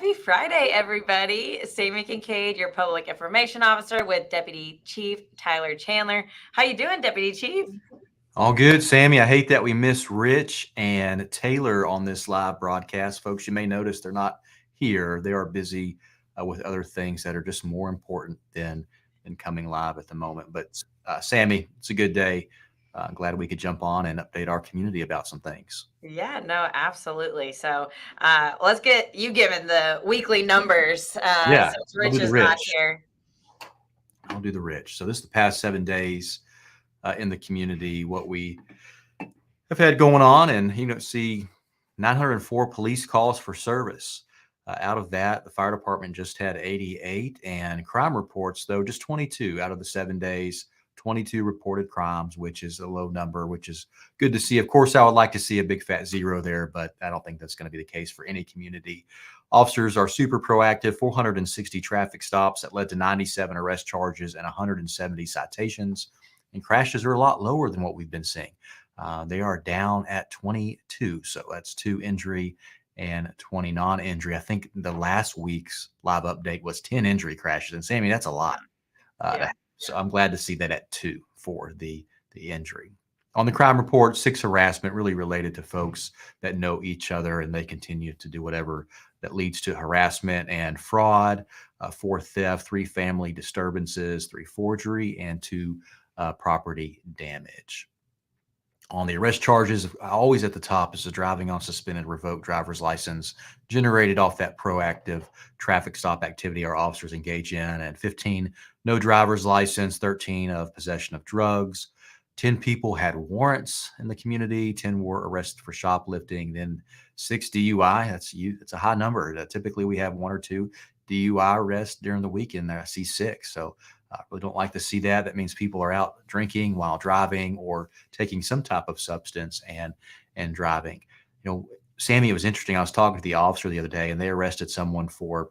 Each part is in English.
Happy Friday, everybody. Sammy Kincaid, your public information officer with Deputy Chief Tyler Chandler. How you doing, Deputy Chief? All good, Sammy. I hate that we miss Rich and Taylor on this live broadcast. Folks, you may notice they're not here. They are busy with other things that are just more important than coming live at the moment. But Sammy, it's a good day. Glad we could jump on and update our community about some things. Yeah, no, absolutely. So let's get you given the weekly numbers Yeah, since I'll Rich do the is not Rich. here. I'll do the Rich. So this is the past 7 days in the community, what we have had going on, and see 904 police calls for service. Out of that, the fire department just had 88, and crime reports, though, just 22 out of the 7 days. 22 reported crimes, which is a low number, which is good to see. Of course, I would like to see a big fat zero there, but I don't think that's going to be the case for any community. Officers are super proactive. 460 traffic stops that led to 97 arrest charges and 170 citations. And crashes are a lot lower than what we've been seeing. They are down at 22, so that's 2 injury and 20 non-injury. I think the last week's live update was 10 injury crashes, and Sammy, that's a lot. Yeah. So I'm glad to see that at 2 for the injury. On the crime report, 6 harassment really related to folks that know each other, and they continue to do whatever that leads to harassment and fraud. 4 theft, 3 family disturbances, 3 forgery, and 2 property damage. On the arrest charges, always at the top is the driving on suspended revoked driver's license generated off that proactive traffic stop activity our officers engage in, and 15 no driver's license, 13 of possession of drugs. 10 people had warrants in the community, 10 were arrested for shoplifting, then 6 DUI. That's a high number. Typically we have 1 or 2 DUI arrests during the weekend. I see 6. So I really don't like to see that. That means people are out drinking while driving or taking some type of substance and driving. Sammy, it was interesting. I was talking to the officer the other day, and they arrested someone for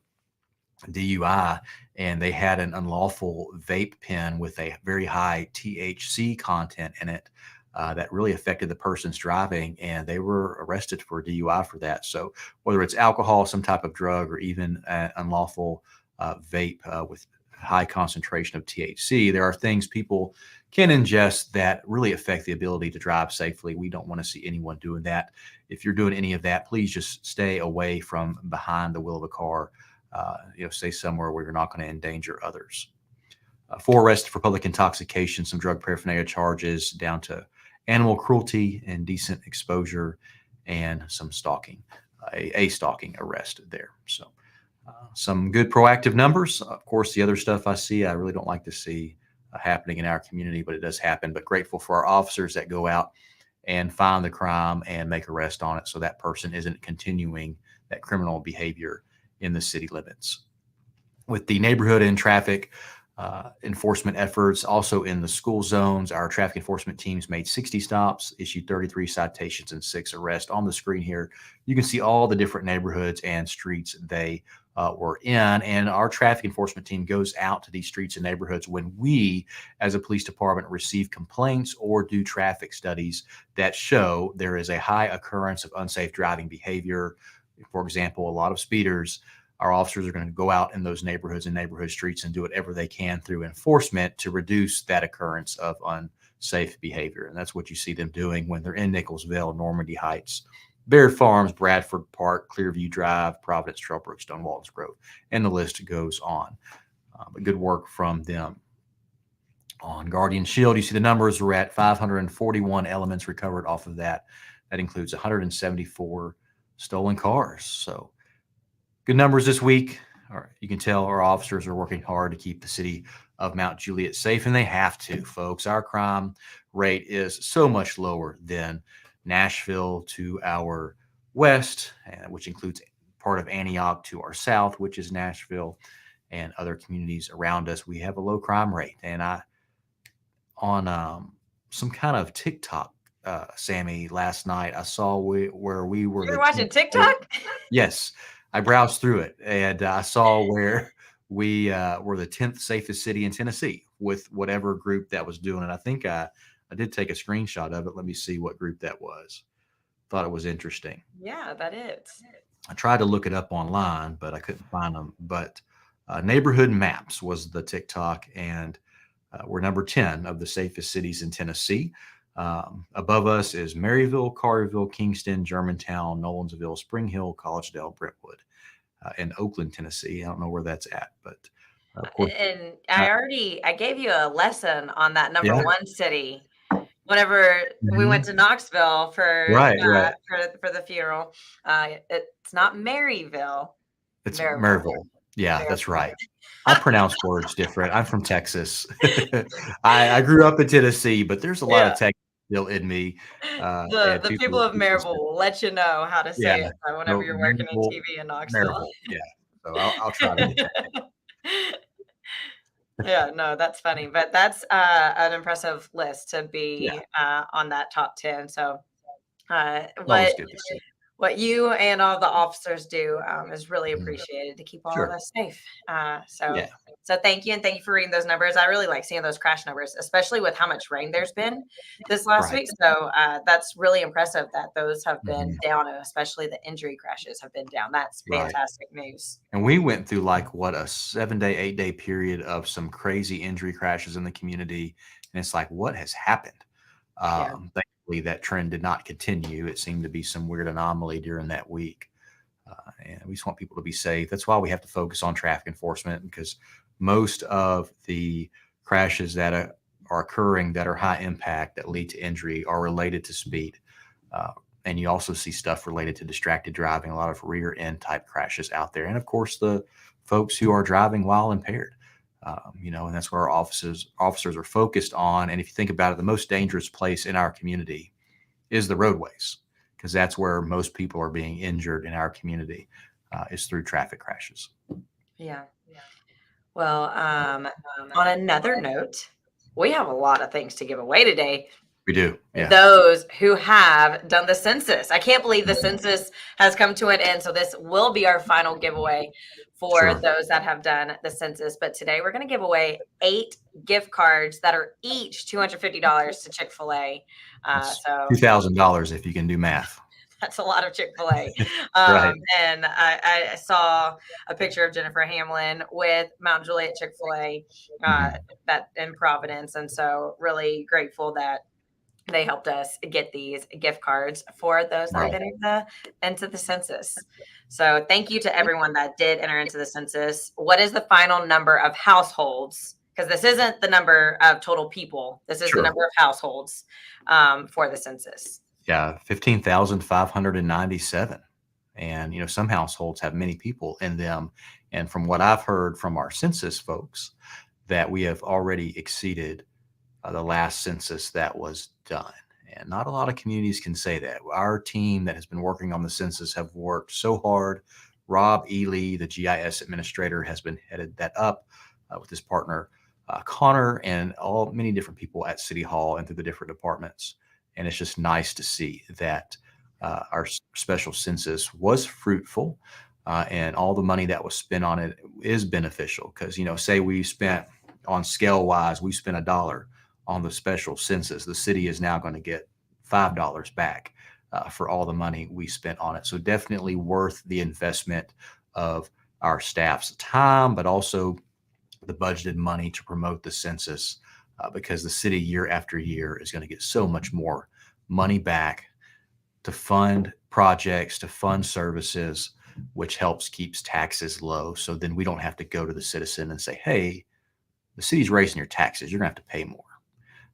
DUI, and they had an unlawful vape pen with a very high THC content in it that really affected the person's driving, and they were arrested for DUI for that. So whether it's alcohol, some type of drug, or even an unlawful vape with high concentration of THC, there are things people can ingest that really affect the ability to drive safely. We don't want to see anyone doing that. If you're doing any of that, please just stay away from behind the wheel of a car. Stay somewhere where you're not going to endanger others. 4 arrested for public intoxication, some drug paraphernalia charges, down to animal cruelty, indecent exposure, and some stalking, a stalking arrest there. So some good proactive numbers. Of course, the other stuff I see, I really don't like to see happening in our community, but it does happen. But grateful for our officers that go out and find the crime and make arrest on it, so that person isn't continuing that criminal behavior in the city limits. With the neighborhood and traffic enforcement efforts, also in the school zones, our traffic enforcement teams made 60 stops, issued 33 citations, and 6 arrests. On the screen here, you can see all the different neighborhoods and streets they were in. And our traffic enforcement team goes out to these streets and neighborhoods when we, as a police department, receive complaints or do traffic studies that show there is a high occurrence of unsafe driving behavior. For example, a lot of speeders. Our officers are going to go out in those neighborhoods and neighborhood streets and do whatever they can through enforcement to reduce that occurrence of unsafe behavior. And that's what you see them doing when they're in Nicholsville, Normandy Heights, Baird Farms, Bradford Park, Clearview Drive, Providence, Trailbrook, Stone Waltons Grove, and the list goes on. But good work from them. On Guardian Shield, you see the numbers. We're at 541 elements recovered off of that. That includes 174 stolen cars. So good numbers this week. You can tell our officers are working hard to keep the city of Mount Juliet safe, and they have to, folks. Our crime rate is so much lower than Nashville to our west, which includes part of Antioch to our south, which is Nashville, and other communities around us. We have a low crime rate. And on some kind of TikTok, Sammy, last night, I saw where we were. You're watching TikTok? Yes. I browsed through it, and I saw where we were the 10th safest city in Tennessee with whatever group that was doing it. I think I did take a screenshot of it. Let me see what group that was. Thought it was interesting. Yeah, that is. I tried to look it up online, but I couldn't find them. But Neighborhood Maps was the TikTok, and we're number 10 of the safest cities in Tennessee. Above us is Maryville, Collierville, Kingston, Germantown, Nolensville, Spring Hill, Collegedale, Brentwood, and Oakland, Tennessee. I don't know where that's at, but of course, And uh, I gave you a lesson on that number yeah. one city whenever we went Mhm. to Knoxville Right, right. for the funeral. It's not Maryville, It's Maryville, Maryville. Yeah, that's Maryville. right. I pronounce words different. I'm from Texas. I grew up in Tennessee, but there's a lot of Yeah. Texas still in me. The And people of people Maryville say, will let you know how to yeah, say it whenever no, you're working in Maryville, TV in Knoxville. Maryville. Yeah. So I'll try to get that. Yeah, no, that's funny, but that's an impressive list to Yeah. be on that top 10. So, Always good to see. what you and all the officers do is really Mhm. appreciated to keep all of Sure. us safe. Yeah. So thank you, and thank you for reading those numbers. I really like seeing those crash numbers, especially with how much rain there's been this last Right. week. So that's really impressive that those have been Mhm. down, and especially the injury crashes have been down. That's Right. fantastic news. And we went through like what a 7-day, 8-day period of some crazy injury crashes in the community. And it's like, what has happened? Yeah. Thankfully, that trend did not continue. It seemed to be some weird anomaly during that week. And we just want people to be safe. That's why we have to focus on traffic enforcement, because most of the crashes that are occurring that are high impact that lead to injury are related to speed. Uh, and you also see stuff related to distracted driving, a lot of rear end type crashes out there. And of course, the folks who are driving while impaired. And that's where our officers are focused on. And if you think about it, the most dangerous place in our community is the roadways, because that's where most people are being injured in our community, is through traffic crashes. Yeah. Well, on another note, we have a lot of things to give away today. We do. Yeah. Those who have done the census. I can't believe the Mhm. census has come to an end. So this will be our final giveaway for Sure. those that have done the census. But today we're going to give away 8 gift cards that are each $250 to Chick-fil-A. That's So $2,000 if you can do math. that's a lot of Chick-fil-A. Right. And I saw a picture of Jennifer Hamlin with Mount Juliet Chick-fil-A Mhm. that in Providence. And so really grateful that they helped us get these gift cards for those that have Right. entered into the census. So thank you to everyone that did enter into the census. What is the final number of households? Because this isn't the number of total people. This is the Sure. number of households for the census. Yeah. 15,597. And, some households have many people in them. And from what I've heard from our census folks, that we have already exceeded the last census that was done. And not a lot of communities can say that. Our team that has been working on the census have worked so hard. Rob Ely, the GIS administrator, has been headed that up with his partner Connor, and many different people at City Hall and through the different departments. And it's just nice to see that our special census was fruitful, and all the money that was spent on it is beneficial. Because say we spent on scale wise, we spent $1 on the special census, the city is now going to get $5 back for all the money we spent on it. So definitely worth the investment of our staff's time, but also the budgeted money to promote the census, because the city year after year is going to get so much more money back to fund projects, to fund services, which helps keeps taxes low. So then we don't have to go to the citizen and say, hey, the city's raising your taxes, you're going to have to pay more.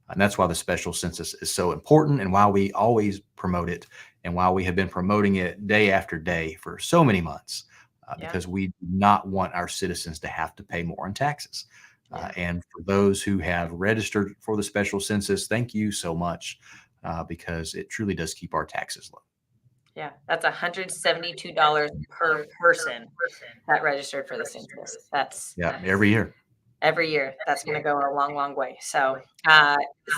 And that's why the special census is so important, and why we always promote it, and why we have been promoting it day after day for so many months, Yeah. because we do not want our citizens to have to pay more in taxes. Yeah. And for those who have registered for the special census, thank you so much, because it truly does keep our taxes low. Yeah. That's $172 per person that registered for the census. That's Yeah, every year. every year. That's going to go a long, long way. So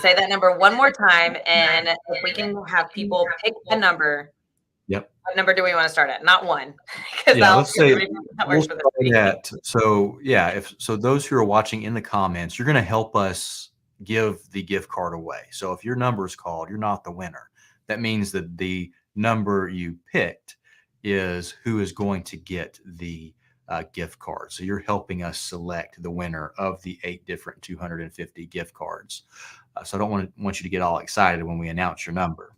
say that number one more time. And if we can have people pick a number, Yep. what number do we want to start at? Not one, because Yeah, let's say that we'll works for this start week. at, so yeah, if so those who are watching in the comments, you're going to help us give the gift card away. So if your number is called, you're not the winner. That means that the number you picked is who is going to get the gift card. So you're helping us select the winner of the 8 different 250 gift cards. So I don't want you to get all excited when we announce your number.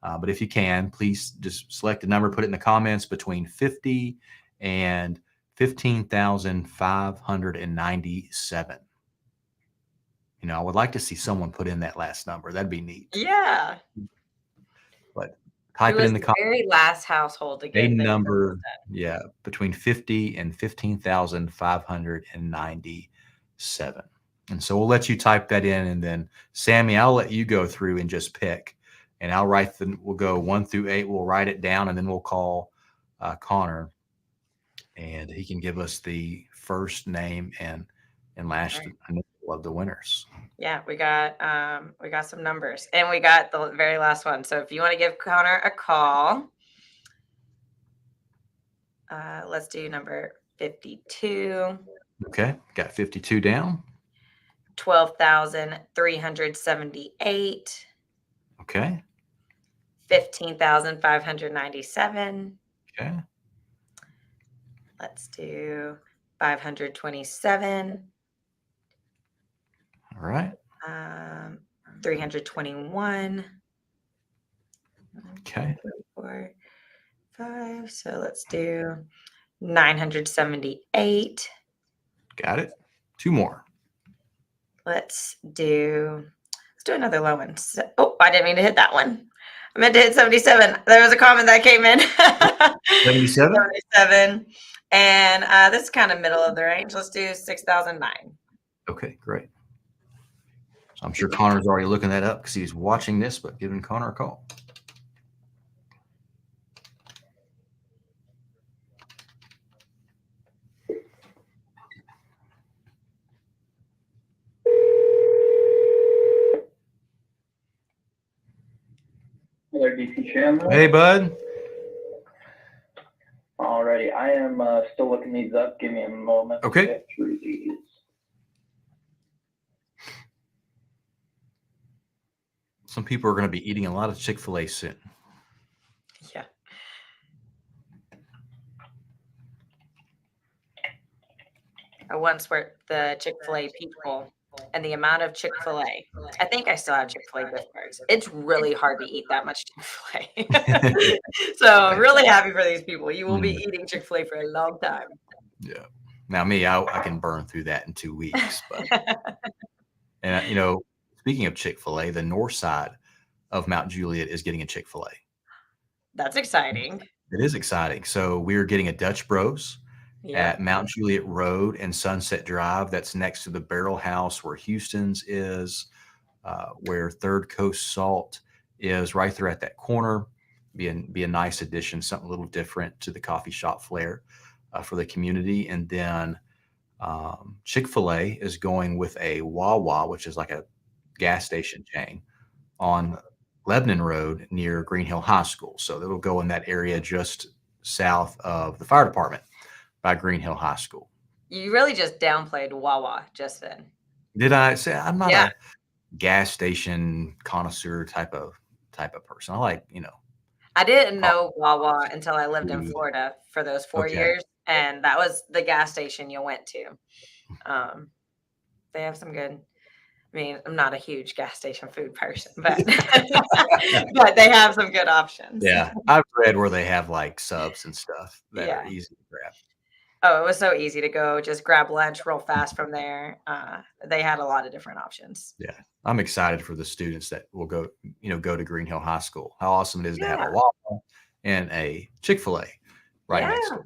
But if you can, please just select a number, put it in the comments between 50 and 15,597. I would like to see someone put in that last number. That'd be neat. Yeah. But type it in the comments. Very last household to A get the number, between 50 and 15,597. And so we'll let you type that in, and then Sammy, I'll let you go through and just pick, and we'll go 1 through 8. We'll write it down, and then we'll call Connor, and he can give us the first name and last initial of the winners. Yeah, we got some numbers, and we got the very last one. So if you want to give Connor a call, let's do number 52. Okay, got 52 down. 12,378. Okay. 15,597. Okay. Let's do 527. All right. 321. Okay. 4, 5. So let's do 978. Got it. 2 more. Let's do another low one. I didn't mean to hit that one. I meant to hit 77. There was a comment that came in. 77? 77. And this is kind of middle of the range. Let's do 6,009. Okay, great. So I'm sure Connor's already looking that up because he's watching this, but giving Connor a call. Hello, DC Chandler. Hey, bud. Alrighty, I am still looking these up. Give me a moment. Okay. To get through these. Some people are going to be eating a lot of Chick-fil-A soon. Yeah. I once worked the Chick-fil-A people, and the amount of Chick-fil-A, I think I still have Chick-fil-A gift cards. It's really hard to eat that much Chick-fil-A. So I'm really happy for these people. You will be eating Chick-fil-A for a long time. Yeah. Now me, I can burn through that in 2 weeks. But and speaking of Chick-fil-A, the north side of Mount Juliet is getting a Chick-fil-A. That's exciting. It is exciting. So we're getting a Dutch Bros at Mount Juliet Road and Sunset Drive. That's next to the Barrel House where Houston's is, where Third Coast Salt is, right there at that corner. Be a nice addition, something a little different to the coffee shop flair for the community. And then Chick-fil-A is going with a Wawa, which is like a gas station chain, on Lebanon Road near Green Hill High School. So it'll go in that area just south of the fire department by Green Hill High School. You really just downplayed Wawa just then. Did I say I'm not a gas station connoisseur type of person? I like, I didn't know Wawa until I lived in Florida for those 4 years, and that was the gas station you went to. They have some good. I mean, I'm not a huge gas station food person, but but they have some good options. Yeah, I've read where they have like subs and stuff that are easy to grab. Oh, it was so easy to go. Just grab lunch real fast from there. They had a lot of different options. Yeah, I'm excited for the students that will go to Green Hill High School. How awesome it is to have a Wawa and a Chick-fil-A right next to it.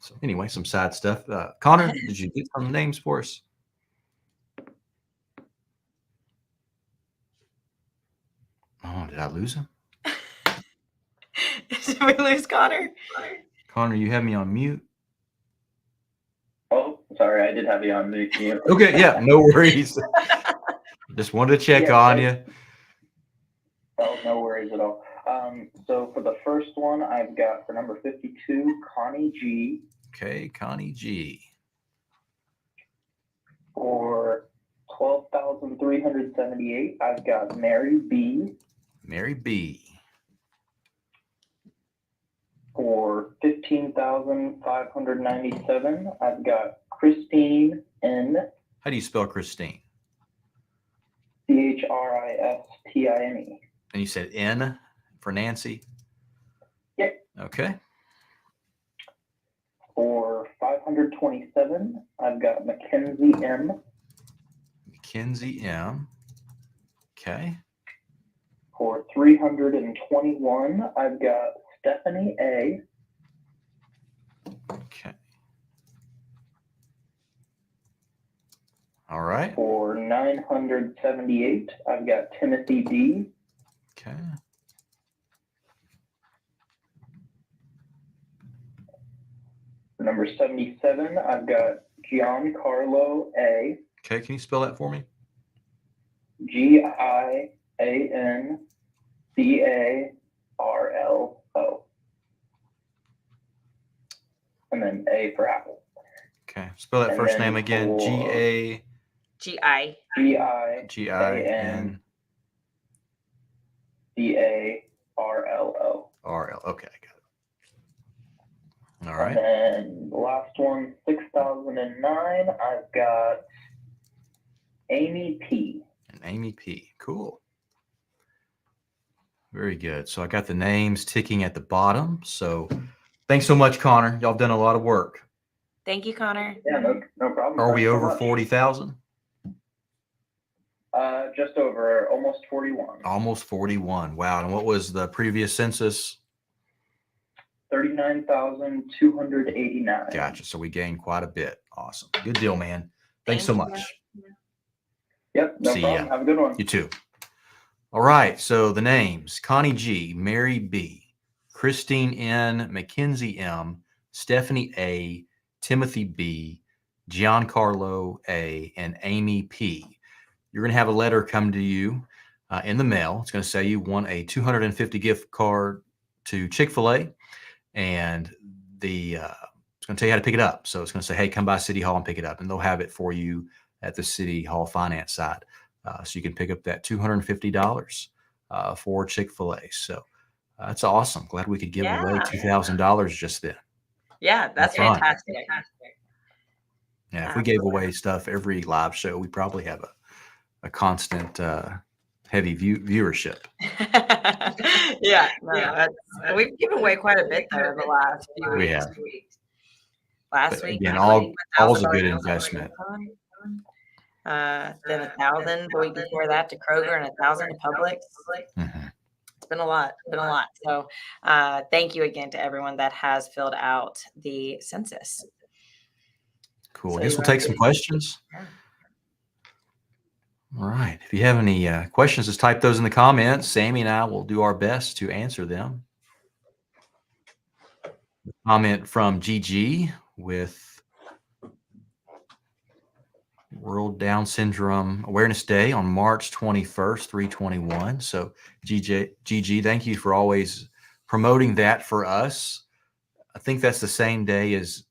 So anyway, some side stuff. Connor, did you get some names for us? Oh, did I lose him? Did we lose Connor? Connor, you have me on mute. Oh, sorry, I did have you on mute. Okay, yeah, no worries. Just wanted to check on you. Oh, no worries at all. So for the first one, I've got for number 52, Connie G. Okay, Connie G. For 12,378, I've got Mary B. Mary B. For 15,597. I've got Christine N. How do you spell Christine? Christine. And you said N for Nancy? Yep. Okay. For 527, I've got Mackenzie M. Mackenzie M. Okay. For 321, I've got Stephanie A. Okay. All right. For 978, I've got Timothy D. Okay. For number 77, I've got Giancarlo A. Okay. Can you spell that for me? Giancarlo. And then A for Apple. Okay. Spell that And first then name again. for G-A. G-I. G-I-N. Carlo. R-L. Okay. I got it. All And right. then the last one, 6009, I've got Amy P. And Amy P. Cool. Very good. So I got the names ticking at the bottom. So thanks so much, Connor. Y'all have done a lot of work. Thank you, Connor. Yeah, no problem. Are we Thanks so over much. 40,000? Just over, almost 41. Almost 41. Wow. And what was the previous census? 39,289. Gotcha. So we gained quite a bit. Awesome. Good deal, man. Thanks so Thank you. much. Yep, no See problem. ya. Have a good one. You too. All right. So the names: Connie G, Mary B, Christine N, Mackenzie M, Stephanie A, Timothy B, Giancarlo A, and Amy P. You're going to have a letter come to you in the mail. It's going to say you won a $250 gift card to Chick-fil-A, and it's going to tell you how to pick it up. So it's going to say, hey, come by City Hall and pick it up, and they'll have it for you at the City Hall finance side. So you can pick up that $250 for Chick-fil-A. So that's awesome. Glad we could give away $2,000 just then. Yeah, that's Fun. fantastic. Yeah, if we gave away stuff every live show, we probably have a constant heavy viewership. Yeah, no, we've given away quite a bit there in the last few weeks. We have. Last But week, again, all's all's a good investment. Then 1,000 the week before that to Kroger and 1,000 to Publix. Mhm. It's been a lot. So thank you again to everyone that has filled out the census. Cool. So I guess you we'll are take some good. questions. Yeah. All right. If you have any questions, just type those in the comments. Sammy and I will do our best to answer them. Comment from GG with World Down Syndrome Awareness Day on March 21st, 3/21. So GG, thank you for always promoting that for us. I think that's the same day as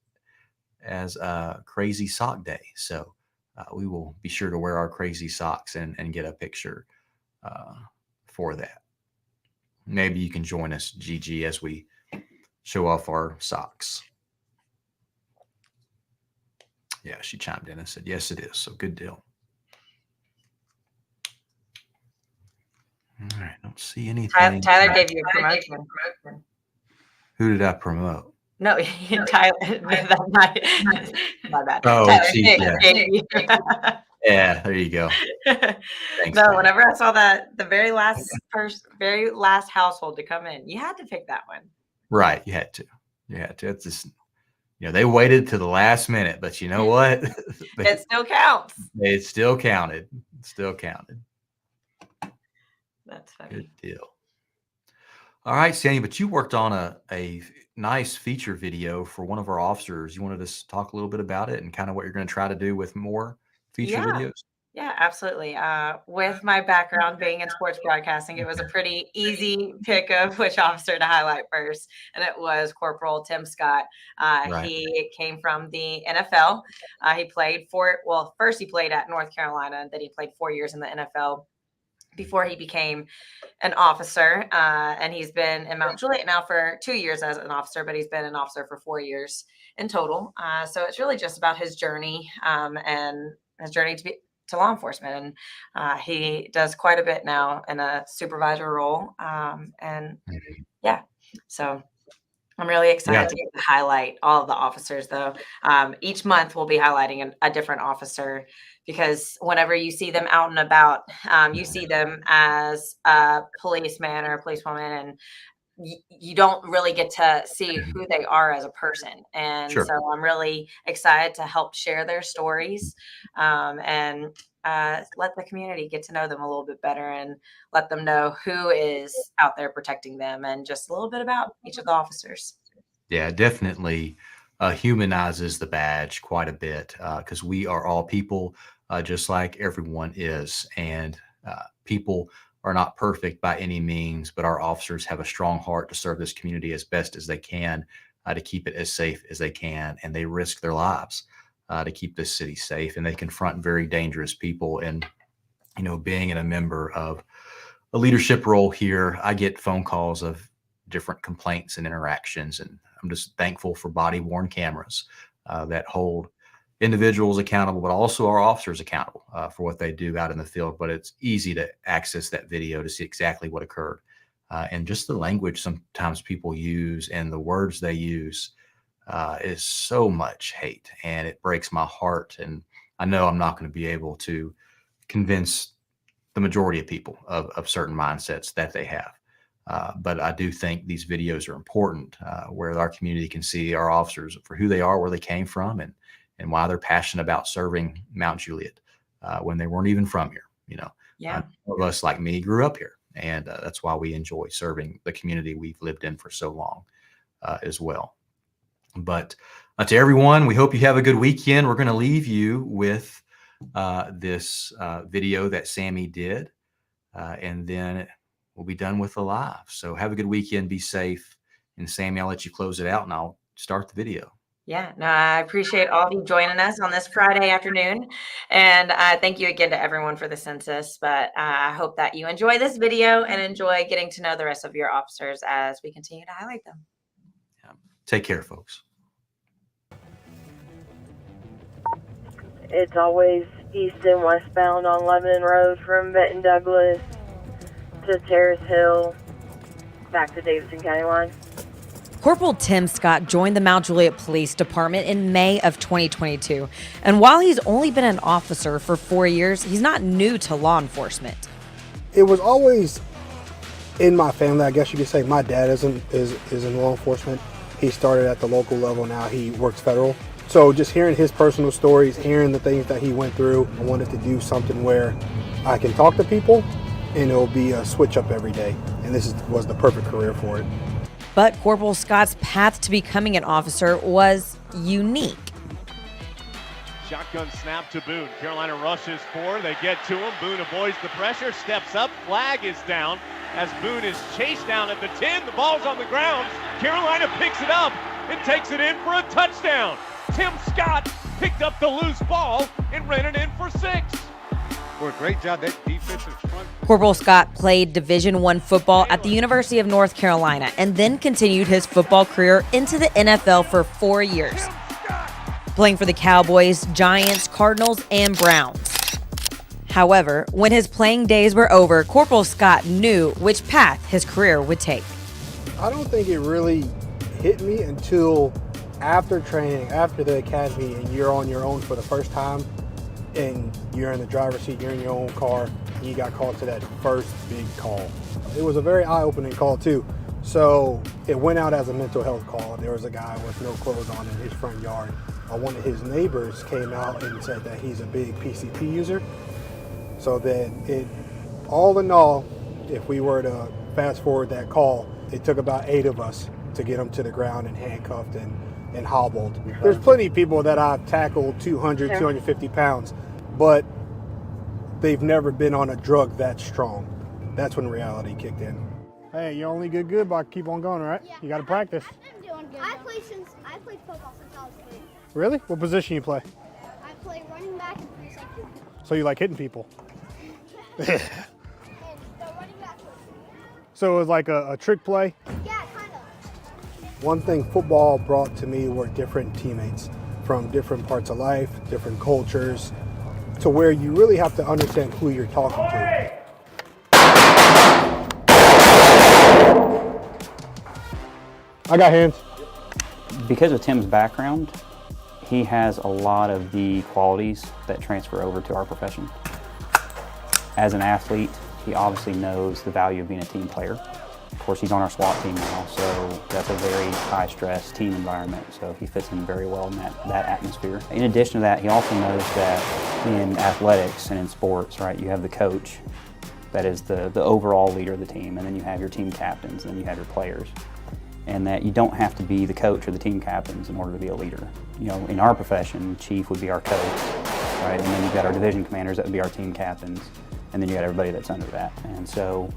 Crazy Sock Day. So we will be sure to wear our crazy socks and get a picture for that. Maybe you can join us, GG, as we show off our socks. Yeah, she chimed in and said, yes, it is. So good deal. All right. Don't see anything. Tyler gave you a promotion. Who did I promote? No, Tyler. My bad. Oh, Tyler geez, Nick yeah. gave you. Yeah, there you go. Thanks, No, Tyler. whenever I saw that, the very last household to come in, you had to pick that one. Right. You had to. It's just, they waited to the last minute, but you know what? It still counts. It still counted. That's funny. Good deal. All right, Sandy, but you worked on a nice feature video for one of our officers. You wanted us to talk a little bit about it and kind of what you're going to try to do with more feature videos? Yeah, absolutely. With my background being in sports broadcasting, it was a pretty easy pick of which officer to highlight first, and it was Corporal Tim Scott. Right. He came from the NFL. He played first he played at North Carolina, and then he played 4 years in the NFL. before he became an officer. And he's been in Mount Juliet now for 2 years as an officer, but he's been an officer for 4 years in total. So it's really just about his journey, and his journey to law enforcement. And he does quite a bit now in a supervisor role. And yeah, so I'm really excited to get to highlight all of the officers, though. Each month we'll be highlighting a different officer, because whenever you see them out and about, you see them as a policeman or a policewoman, and you don't really get to see who they are as a person. And Sure. so I'm really excited to help share their stories, and let the community get to know them a little bit better, and let them know who is out there protecting them, and just a little bit about each of the officers. Yeah, definitely humanizes the badge quite a bit, because we are all people, just like everyone is. And people are not perfect by any means, but our officers have a strong heart to serve this community as best as they can, to keep it as safe as they can. And they risk their lives to keep this city safe. And they confront very dangerous people. And, being in a member of a leadership role here, I get phone calls of different complaints and interactions. And I'm just thankful for body worn cameras that hold individuals accountable, but also our officers accountable for what they do out in the field. But it's easy to access that video to see exactly what occurred. And just the language sometimes people use and the words they use is so much hate, and it breaks my heart. And I know I'm not going to be able to convince the majority of people of certain mindsets that they have. But I do think these videos are important, where our community can see our officers for who they are, where they came from, and why they're passionate about serving Mount Juliet when they weren't even from here. Yeah. Some of us, like me, grew up here, and that's why we enjoy serving the community we've lived in for so long as well. But to everyone, we hope you have a good weekend. We're going to leave you with this video that Sammy did, and then we'll be done with the live. So have a good weekend. Be safe. And Sammy, I'll let you close it out, and I'll start the video. Yeah, no, I appreciate all of you joining us on this Friday afternoon. And thank you again to everyone for the census. But I hope that you enjoy this video and enjoy getting to know the rest of your officers as we continue to highlight them. Yeah. Take care, folks. It's always east and westbound on Lebanon Road from Benton Douglas to Terrace Hill, back to Davidson County line. Corporal Tim Scott joined the Mount Juliet Police Department in May of 2022. And while he's only been an officer for 4 years, he's not new to law enforcement. It was always in my family, I guess you could say. My dad is in law enforcement. He started at the local level, now he works federal. So just hearing his personal stories, hearing the things that he went through, I wanted to do something where I can talk to people and it'll be a switch up every day. And this was the perfect career for it. But Corporal Scott's path to becoming an officer was unique. Shotgun snap to Boone. Carolina rushes 4. They get to him. Boone avoids the pressure, steps up. Flag is down as Boone is chased down at the 10. The ball's on the ground. Carolina picks it up and takes it in for a touchdown. Tim Scott picked up the loose ball and ran it in for 6. For a great job, that defensive front. Corporal Scott played Division I football at the University of North Carolina and then continued his football career into the NFL for 4 years, playing for the Cowboys, Giants, Cardinals, and Browns. However, when his playing days were over, Corporal Scott knew which path his career would take. I don't think it really hit me until after training, after the academy, and you're on your own for the first time, and you're in the driver's seat, you're in your own car, and you got called to that first big call. It was a very eye-opening call too. So it went out as a mental health call. There was a guy with no clothes on in his front yard. One of his neighbors came out and said that he's a big PCP user. So that all in all, if we were to fast forward that call, it took about 8 of us to get him to the ground and handcuffed and hobbled. There's plenty of people that I've tackled 200, 250 pounds, but they've never been on a drug that strong. That's when reality kicked in. Hey, you only get good by keep on going, right? Yeah, you got to practice. I'm doing good. I played football since I was 3. Really? What position you play? I play running back and free safety. So you like hitting people? And So it was like a trick play? Yeah, kind of. One thing football brought to me were different teammates from different parts of life, different cultures, to where you really have to understand who you're talking to. I got hands. Because of Tim's background, he has a lot of the qualities that transfer over to our profession. As an athlete, he obviously knows the value of being a team player. Of course, he's on our SWAT team now, so that's a very high-stress team environment, so he fits in very well in that atmosphere. In addition to that, he also knows that in athletics and in sports, right, you have the coach that is the overall leader of the team, and then you have your team captains, and then you have your players. And that you don't have to be the coach or the team captains in order to be a leader. You know, in our profession, chief would be our coach, right? And then you've got our division commanders, that would be our team captains, and then you got everybody that's under that. And so,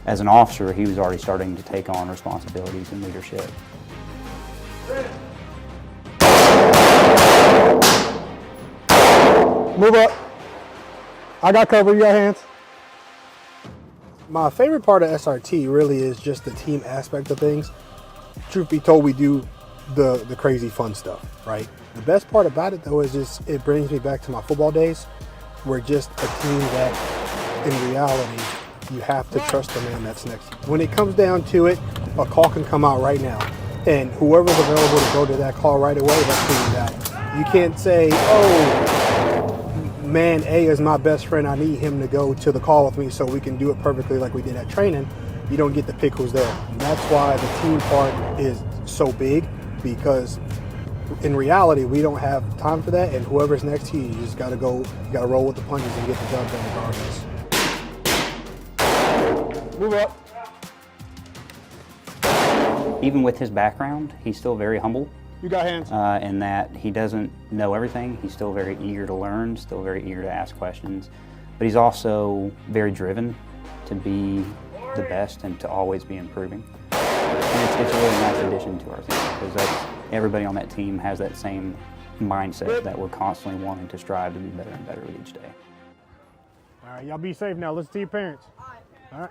as an officer, he was already starting to take on responsibilities and leadership. Move up. I got cover, you got hands. My favorite part of SRT really is just the team aspect of things. Truth be told, we do the crazy fun stuff, right? The best part about it though is just it brings me back to my football days. We're just a team that in reality you have to trust the man that's next to you. When it comes down to it, a call can come out right now, and whoever's available to go to that call right away, that's who you got. You can't say, oh, man A is my best friend, I need him to go to the call with me so we can do it perfectly like we did at training. You don't get to pick who's there. And that's why the team part is so big, because in reality, we don't have time for that, and whoever's next to you, you just gotta go, you gotta roll with the punches and get the job done regardless. Move up. Even with his background, he's still very humble. You got hands. In that he doesn't know everything. He's still very eager to learn, still very eager to ask questions. But he's also very driven to be the best and to always be improving. And it's a really nice addition to our team, because everybody on that team has that same mindset that we're constantly wanting to strive to be better and better with each day. All right, y'all be safe now. Listen to your parents. All right.